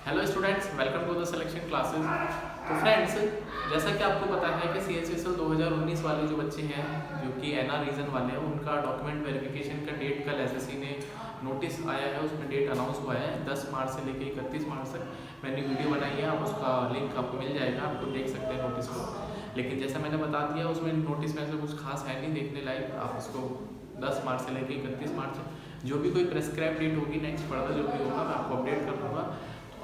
Hello students, welcome to the selection classes. तो friends, जैसा कि आपको पता है कि CHSL 2019 वाले जो बच्चे हैं जो कि NR रीजन वाले हैं, उनका डॉक्यूमेंट वेरिफिकेशन का डेट कल SSC ने नोटिस आया है, उसमें डेट अनाउंस हुआ है 10 मार्च से लेकर 31 मार्च तक। मैंने वीडियो बनाई है, आप उसका लिंक आपको मिल जाएगा, आपको देख सकते हैं नोटिस को। लेकिन जैसा मैंने बता दिया, उसमें नोटिस में से कुछ खास है नहीं देखने लायक। आप उसको 10 मार्च से लेकर 31 मार्च जो भी कोई प्रेस्क्राइब डेट होगी, नेक्स्ट फर्दर जो भी होगा मैं आपको अपडेट कर दूंगा।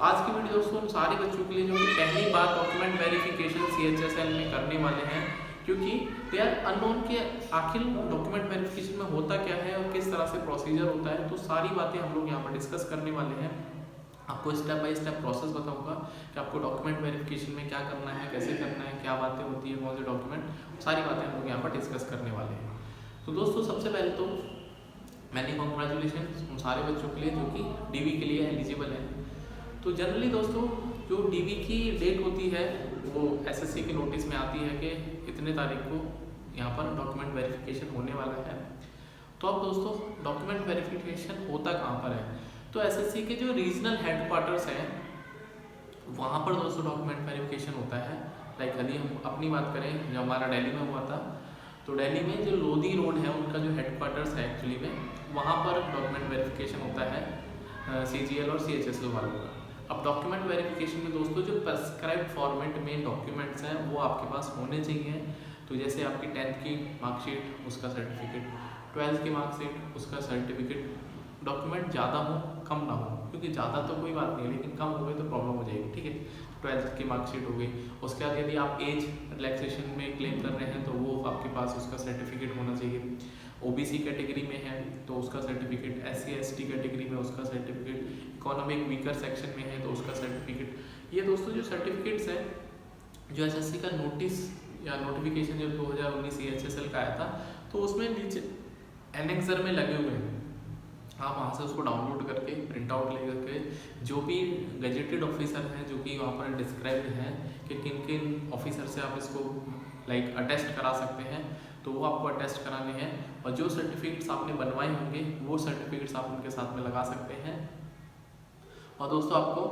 आज की वीडियो दोस्तों उन सारे बच्चों के लिए जो कि पहली बार डॉक्यूमेंट वेरिफिकेशन CHSL में करने वाले हैं, क्योंकि दे आर अननोन कि आखिर डॉक्यूमेंट वेरिफिकेशन में होता क्या है और किस तरह से प्रोसीजर होता है। तो सारी बातें हम लोग यहाँ पर डिस्कस करने वाले हैं। आपको स्टेप बाय स्टेप प्रोसेस बताऊंगा कि आपको डॉक्यूमेंट वेरिफिकेशन में क्या करना है, कैसे करना है, क्या बातें होती है, कौन से डॉक्यूमेंट, सारी बातें हम लोग यहाँ पर डिस्कस करने वाले हैं। तो दोस्तों सबसे पहले तो मैंने कॉन्ग्रेचुलेशन उन सारे बच्चों के लिए जो कि DV के लिए एलिजिबल हैं। तो जनरली दोस्तों जो DV की डेट होती है वो SSC के नोटिस में आती है कि इतने तारीख को यहाँ पर डॉक्यूमेंट वेरिफिकेशन होने वाला है। तो अब दोस्तों डॉक्यूमेंट वेरिफिकेशन होता कहाँ पर है? तो SSC के जो रीजनल हेडक्वार्टर्स हैं वहाँ पर दोस्तों डॉक्यूमेंट वेरिफिकेशन होता है। लाइक यदि हम अपनी बात करें, जो हमारा दिल्ली में हुआ था, तो दिल्ली में जो लोधी रोड है उनका जो हेडक्वार्टर्स है एक्चुअली में, वहाँ पर डॉक्यूमेंट वेरिफिकेशन होता है CGL और CHSL वालों का। अब डॉक्यूमेंट वेरिफिकेशन में दोस्तों जो प्रेस्क्राइब फॉर्मेट में डॉक्यूमेंट्स हैं वो आपके पास होने चाहिए। तो जैसे आपकी 10th की मार्कशीट, उसका सर्टिफिकेट, 12th की मार्कशीट, उसका सर्टिफिकेट। डॉक्यूमेंट ज़्यादा हो कम ना हो, क्योंकि ज़्यादा तो कोई बात नहीं है, लेकिन कम हो गई तो प्रॉब्लम हो जाएगी। ठीक है, 12th की मार्कशीट हो गई। उसके बाद यदि आप एज रिलैक्सेशन में क्लेम कर रहे हैं तो वो आपके पास उसका सर्टिफिकेट होना चाहिए। OBC कैटेगरी में है तो उसका सर्टिफिकेट, SC ST कैटेगरी में उसका सर्टिफिकेट, इकोनॉमिक वीकर सेक्शन में है तो उसका सर्टिफिकेट। ये दोस्तों जो सर्टिफिकेट्स हैं जो SSC का नोटिस या नोटिफिकेशन जो 2019 CHSL का आया था, तो उसमें नीचे एनेक्सर में लगे हुए हैं। आप वहाँ से उसको डाउनलोड करके प्रिंट आउट ले करके जो भी गजेटेड ऑफिसर हैं जो कि वहाँ पर डिस्क्राइब्ड हैं कि किन किन ऑफिसर से आप इसको लाइक अटेस्ट करा सकते हैं, तो वो आपको अटेस्ट कराने हैं। और जो सर्टिफिकेट्स आपने बनवाए होंगे वो सर्टिफिकेट्स आप उनके साथ में लगा सकते हैं। और दोस्तों आपको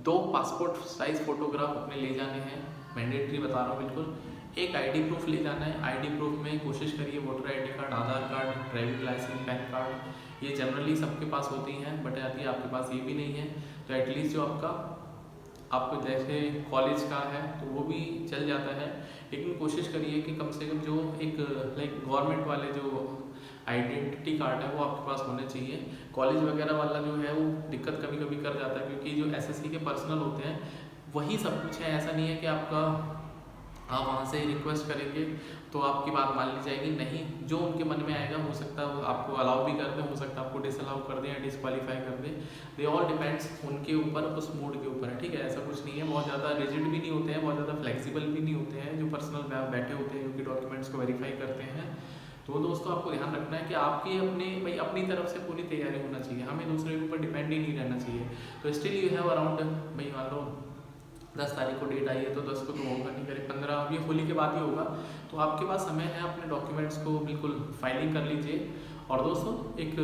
2 पासपोर्ट साइज फोटोग्राफ अपने ले जाने हैं, मैंडेटरी बता रहा हूँ बिल्कुल। एक ID प्रूफ ले जाना है। ID प्रूफ में कोशिश करिए voter ID card, Aadhaar card, driving licence, PAN card, ये जनरली सबके पास होती हैं, बट यदि आपके पास ये भी नहीं है तो एटलीस्ट जो आपको जैसे कॉलेज का है तो वो भी चल जाता है। लेकिन कोशिश करिए कि कम से कम जो एक लाइक गवर्नमेंट वाले जो आइडेंटिटी कार्ड है वो आपके पास होने चाहिए। कॉलेज वगैरह वाला जो है वो दिक्कत कभी कभी कर जाता है, क्योंकि जो SSC के पर्सनल होते हैं वही सब कुछ है। ऐसा नहीं है कि आप वहाँ से रिक्वेस्ट करेंगे तो आपकी बात मान ली जाएगी, नहीं। जो उनके मन में आएगा, हो सकता है वो आपको अलाउ भी कर दें, हो सकता है आपको डिसअलाउ कर दें या डिसक्वालीफाई कर दें। दे ऑल डिपेंड्स उनके ऊपर, उस मूड के ऊपर है। ठीक है, ऐसा कुछ नहीं है। बहुत ज़्यादा रिजिड भी नहीं होते हैं, बहुत ज़्यादा फ्लेक्सिबल भी नहीं होते हैं जो पर्सनल बैठे होते हैं जो कि डॉक्यूमेंट्स को वेरीफाई करते हैं। तो दोस्तों आपको ध्यान रखना है कि आपकी अपनी तरफ से पूरी तैयारी होना चाहिए, हमें दूसरे के ऊपर डिपेंड ही नहीं रहना चाहिए। तो स्टिल यू हैव अराउंड, भाई मान लो 10 तारीख को डेट आई है तो 10 को तो होगा नहीं, करें 15, अभी होली के बाद ही होगा। तो आपके पास समय है, अपने डॉक्यूमेंट्स को बिल्कुल फाइलिंग कर लीजिए। और दोस्तों एक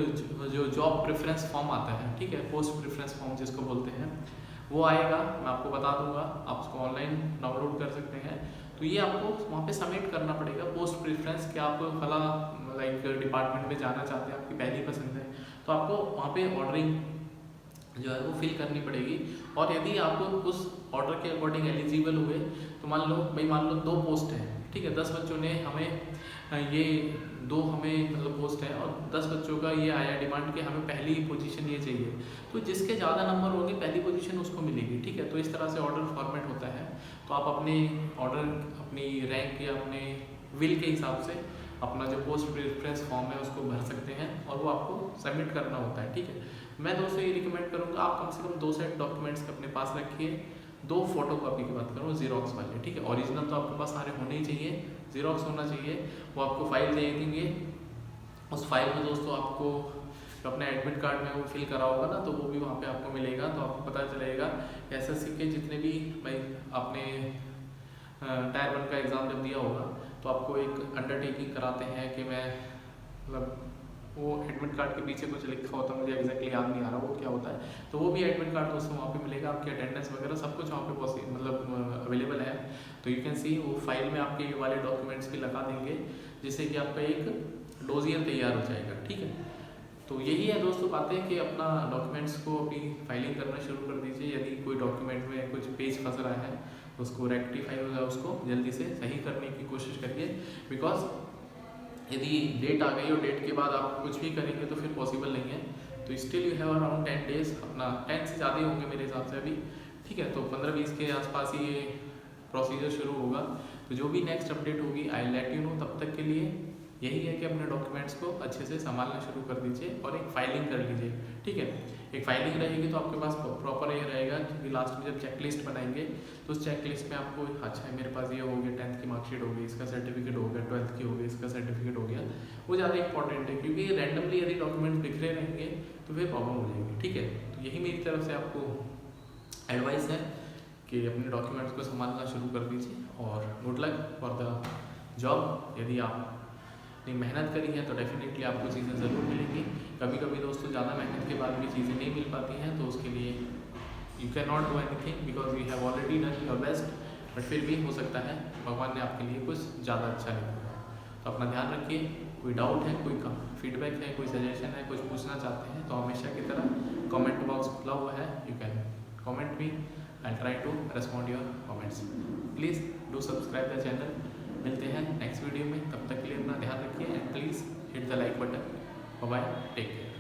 जो जॉब प्रेफरेंस फॉर्म आता है, ठीक है, पोस्ट प्रेफरेंस फॉर्म जिसको बोलते हैं, वो आएगा, मैं आपको बता दूंगा, आप उसको ऑनलाइन डाउनलोड कर सकते हैं। तो ये आपको वहाँ पे सबमिट करना पड़ेगा पोस्ट प्रेफरेंस कि आप फला लाइक डिपार्टमेंट में जाना चाहते हैं, आपकी पहली पसंद है, तो आपको वहाँ पे ऑर्डरिंग जो है वो फिल करनी पड़ेगी। और यदि आप उस ऑर्डर के अकॉर्डिंग एलिजिबल हुए तो मान लो 2 पोस्ट हैं, ठीक है, 10 बच्चों ने हमें ये 2 हमें मतलब पोस्ट है और 10 बच्चों का ये आया डिमांड कि हमें पहली पोजीशन ये चाहिए, तो जिसके ज़्यादा नंबर होंगे पहली पोजीशन उसको मिलेगी। ठीक है, तो इस तरह से ऑर्डर फॉर्मेट होता है। तो आप अपने ऑर्डर, अपनी रैंक या अपने विल के हिसाब से अपना जो पोस्ट प्रेफरेंस फॉर्म है उसको भर सकते हैं और वो आपको सबमिट करना होता है। ठीक है, मैं दोस्तों ये रिकमेंड करूँगा आप कम से कम 2 सेट डॉक्यूमेंट्स अपने पास रखिए। 2 फोटो कॉपी की बात करूँ, जीरोक्स वाले, ठीक है। ओरिजिनल तो आपके पास सारे होने ही चाहिए, जीरोक्स होना चाहिए। वो आपको फाइल दे देंगे, उस फाइल में दोस्तों आपको जो अपना एडमिट कार्ड में वो फिल करा होगा ना, तो वो भी वहाँ पे आपको मिलेगा। तो आपको पता चलेगा SSC के जितने भी, भाई आपने टायर 1 का एग्ज़ाम जब दिया होगा तो आपको एक अंडरटेकिंग कराते हैं कि मैं मतलब वो एडमिट कार्ड के पीछे कुछ लिखा होता है, मुझे एग्जैक्टली याद नहीं आ रहा वो क्या होता है, तो वो भी एडमिट कार्ड दोस्तों वहाँ पे मिलेगा, आपकी अटेंडेंस वगैरह सब कुछ वहाँ पे मतलब अवेलेबल है। तो यू कैन सी वो फाइल में आपके ये वाले डॉक्यूमेंट्स भी लगा देंगे, जिससे कि आपका एक डोजियर तैयार हो जाएगा, ठीक है। तो यही है दोस्तों बातें कि अपना डॉक्यूमेंट्स को अभी फाइलिंग करना शुरू कर दीजिए। यदि कोई डॉक्यूमेंट में कुछ पेज फंस रहा है उसको रेक्टिफाई होगा, उसको जल्दी से सही करने की कोशिश करिए, बिकॉज यदि डेट आ गई और डेट के बाद आप कुछ भी करेंगे तो फिर पॉसिबल नहीं है। तो still you have around 10 days, अपना 10 से ज़्यादा ही होंगे मेरे हिसाब से अभी, ठीक है। तो 15-20 के आसपास ही ये प्रोसीजर शुरू होगा। तो जो भी नेक्स्ट अपडेट होगी आई लेट यू नो। तब तक के लिए यही है कि अपने डॉक्यूमेंट्स को अच्छे से संभालना शुरू कर दीजिए और एक फाइलिंग कर लीजिए, ठीक है। एक फाइलिंग रहेगी तो आपके पास प्रॉपर ये रहेगा, क्योंकि लास्ट में जब चेकलिस्ट बनाएंगे तो उस चेकलिस्ट में आपको अच्छा है मेरे पास ये हो गया, 10th की मार्कशीट हो गई, इसका सर्टिफिकेट हो गया, 12th की हो गई, इसका सर्टिफिकेट हो गया, वो ज़्यादा इंपॉर्टेंट है, क्योंकि रैंडमली यदि डॉक्यूमेंट बिखरे रहेंगे तो फिर प्रॉब्लम हो जाएगी, ठीक है। तो यही मेरी तरफ से आपको एडवाइस है कि अपने डॉक्यूमेंट्स को संभालना शुरू कर दीजिए और good luck for the job. यदि आपने मेहनत करी है तो डेफिनेटली आपको चीज़ें ज़रूर मिलेंगी। कभी कभी दोस्तों ज़्यादा मेहनत के बाद भी चीज़ें नहीं मिल पाती हैं, तो उसके लिए you can not do anything because you have already done your best, but फिर भी हो सकता है भगवान ने आपके लिए कुछ ज़्यादा अच्छा लिखा हो। तो अपना ध्यान रखिए। कोई डाउट है, कोई फीडबैक है, कोई सजेशन है, कुछ पूछना चाहते हैं तो हमेशा की तरह कमेंट बॉक्स खुला हुआ है, you can comment me, I try to respond your comments. Please do subscribe the channel. मिलते हैं नेक्स्ट वीडियो में, तब तक के लिए अपना ध्यान रखिए and please hit the like button. Bye bye, take care.